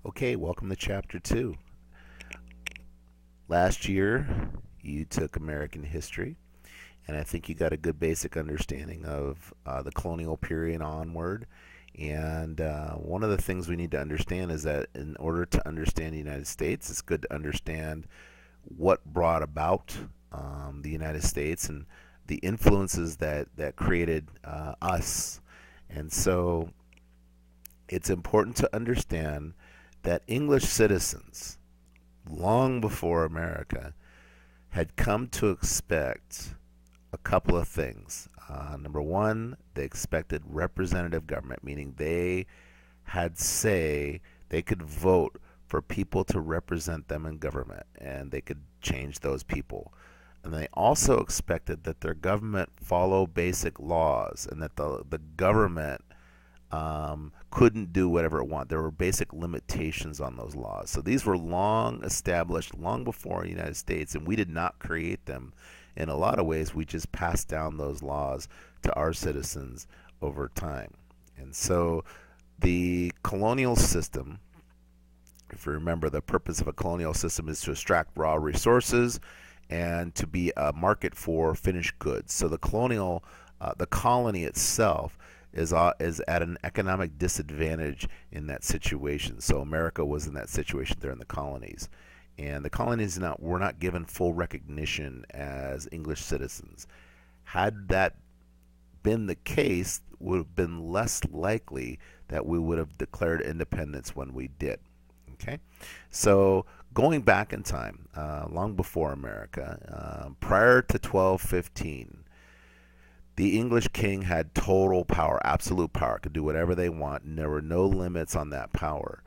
Okay, welcome to Chapter 2. Last year, you took American history, and I think you got a good basic understanding of the colonial period onward. And one of the things we need to understand is that in order to understand the United States, it's good to understand what brought about the United States and the influences that created us. And so it's important to understand that English citizens, long before America, had come to expect a couple of things. Number one, they expected representative government, meaning they had say, they could vote for people to represent them in government, and they could change those people. And they also expected that their government follow basic laws, and that the government couldn't do whatever it wanted. There were basic limitations on those laws. So these were long established, long before the United States, and we did not create them. In a lot of ways, we just passed down those laws to our citizens over time. And so the colonial system, if you remember, the purpose of a colonial system is to extract raw resources and to be a market for finished goods. So the colony itself is at an economic disadvantage in that situation. So America was in that situation there in the colonies, and the colonies were not given full recognition as English citizens. Had that been the case, it would have been less likely that we would have declared independence when we did. Okay, so going back in time, long before America, prior to 1215, the English king had total power, absolute power, could do whatever they want, and there were no limits on that power.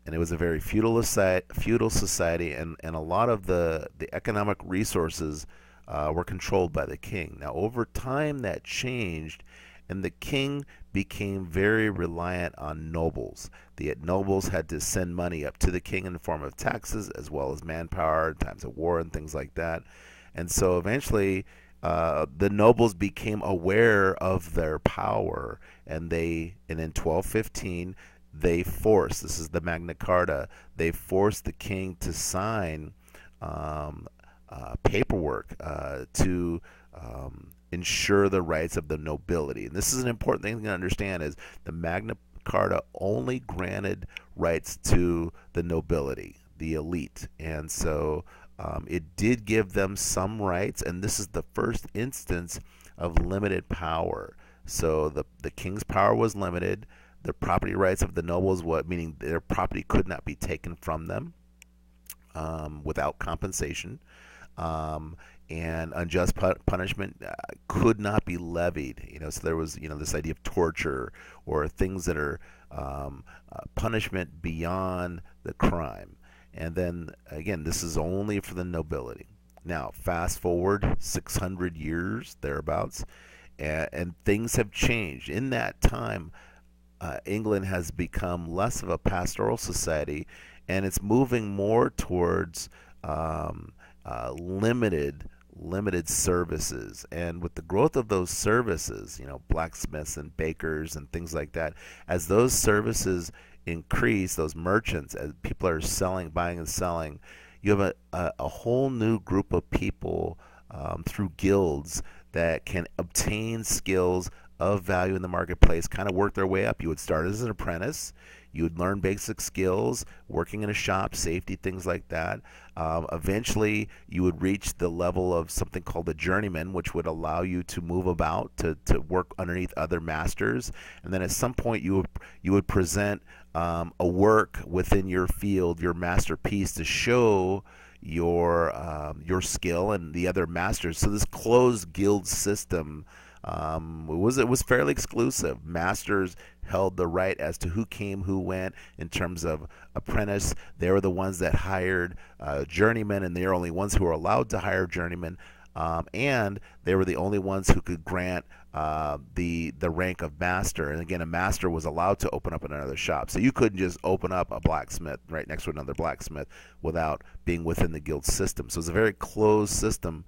And it was a very feudal society, and a lot of the economic resources were controlled by the king. Now, over time, that changed, and the king became very reliant on nobles. The nobles had to send money up to the king in the form of taxes, as well as manpower in times of war and things like that. And so eventually, the nobles became aware of their power, and in 1215 this is the Magna Carta, they forced the king to sign paperwork to ensure the rights of the nobility. And this is an important thing to understand: is the Magna Carta only granted rights to the nobility, the elite, and so it did give them some rights, and this is the first instance of limited power. So the king's power was limited. The property rights of the nobles, meaning their property could not be taken from them without compensation, and unjust punishment could not be levied. So there was this idea of torture or things that are punishment beyond the crime. And then again, this is only for the nobility. Now, fast forward 600 years thereabouts, and things have changed. In that time, England has become less of a pastoral society, and it's moving more towards limited services. And with the growth of those services, blacksmiths and bakers and things like that, as those services increase, those merchants, as people are buying and selling, you have a whole new group of people through guilds that can obtain skills of value in the marketplace, kind of work their way up. You would start as an apprentice. You would learn basic skills, working in a shop, safety, things like that. Eventually, you would reach the level of something called a journeyman, which would allow you to move about, to work underneath other masters. And then at some point, you would present a work within your field, your masterpiece, to show your skill and the other masters. So this closed guild system, it was fairly exclusive. Masters held the right as to who came, who went. In terms of apprentice, they were the ones that hired journeymen, and they're only ones who were allowed to hire journeymen. And they were the only ones who could grant the rank of master. And again, a master was allowed to open up another shop. So you couldn't just open up a blacksmith right next to another blacksmith without being within the guild system. So it's a very closed system.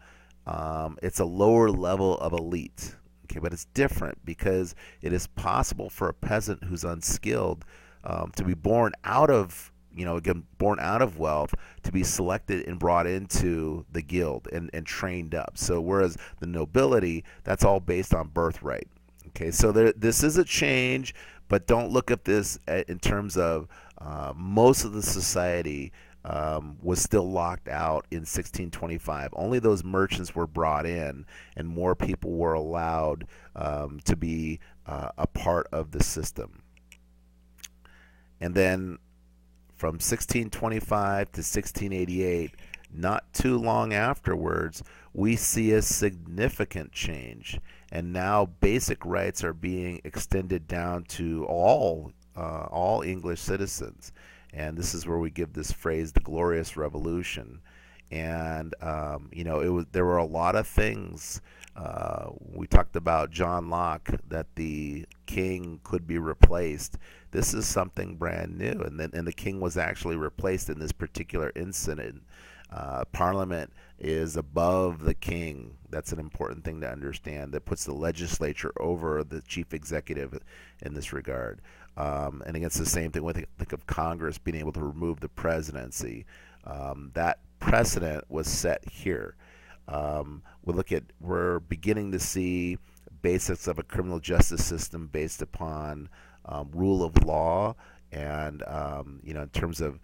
It's a lower level of elite. Okay, but it's different because it is possible for a peasant who's unskilled to be born out of again, born out of wealth, to be selected and brought into the guild and trained up. So whereas the nobility, that's all based on birthright. Okay, so this is a change, but don't look at this in terms of most of the society was still locked out in 1625. Only those merchants were brought in, and more people were allowed to be a part of the system. And then from 1625 to 1688, not too long afterwards, we see a significant change, and now basic rights are being extended down to all English citizens. And this is where we give this phrase, the Glorious Revolution. And there were a lot of things. We talked about John Locke, that the king could be replaced. This is something brand new, and the king was actually replaced in this particular incident. Parliament is above the king. That's an important thing to understand. That puts the legislature over the chief executive in this regard. And against the same thing, think of Congress being able to remove the presidency. That precedent was set here. We're beginning to see basics of a criminal justice system based upon rule of law, and in terms of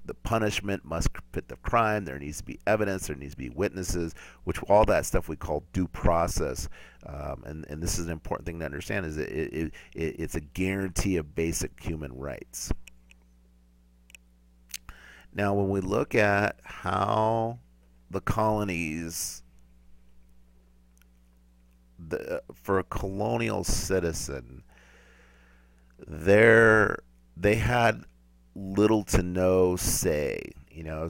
the punishment must fit the crime. There needs to be evidence. There needs to be witnesses, which all that stuff we call due process. And this is an important thing to understand: is it's a guarantee of basic human rights. Now, when we look at how the colonies, for a colonial citizen, they had little to no say.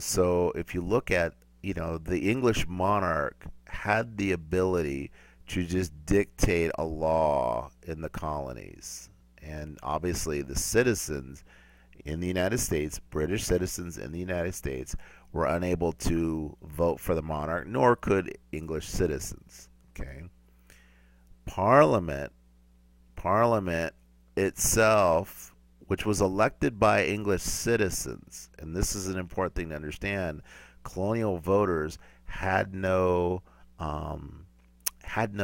So if you look at, the English monarch had the ability to just dictate a law in the colonies, and obviously the citizens in the United States, British citizens in the United States, were unable to vote for the monarch, nor could English citizens. Okay. Parliament itself, which was elected by English citizens, and this is an important thing to understand, colonial voters had no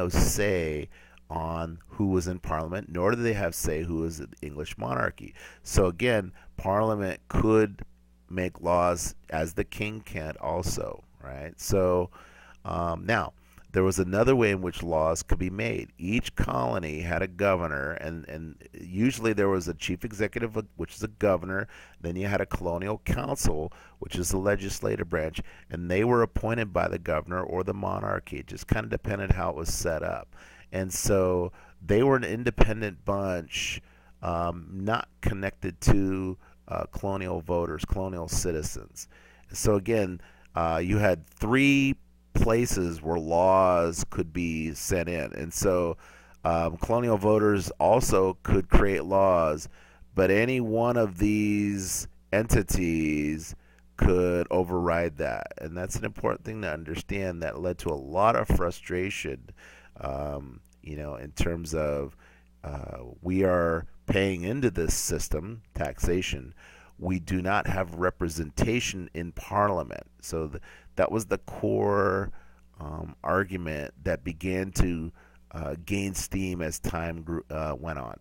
say on who was in Parliament, nor did they have say who was in the English monarchy. So again, Parliament could make laws as the king can also, right? So now, there was another way in which laws could be made. Each colony had a governor, and usually there was a chief executive, which is a governor. Then you had a colonial council, which is the legislative branch, and they were appointed by the governor or the monarchy. It just kind of depended how it was set up. And so they were an independent bunch, not connected to colonial voters, colonial citizens. So again, you had three places where laws could be sent in, and so colonial voters also could create laws, but any one of these entities could override that, and that's an important thing to understand. That led to a lot of frustration, in terms of we are paying into this system, taxation. We do not have representation in Parliament. So that was the core argument that began to gain steam as time went on.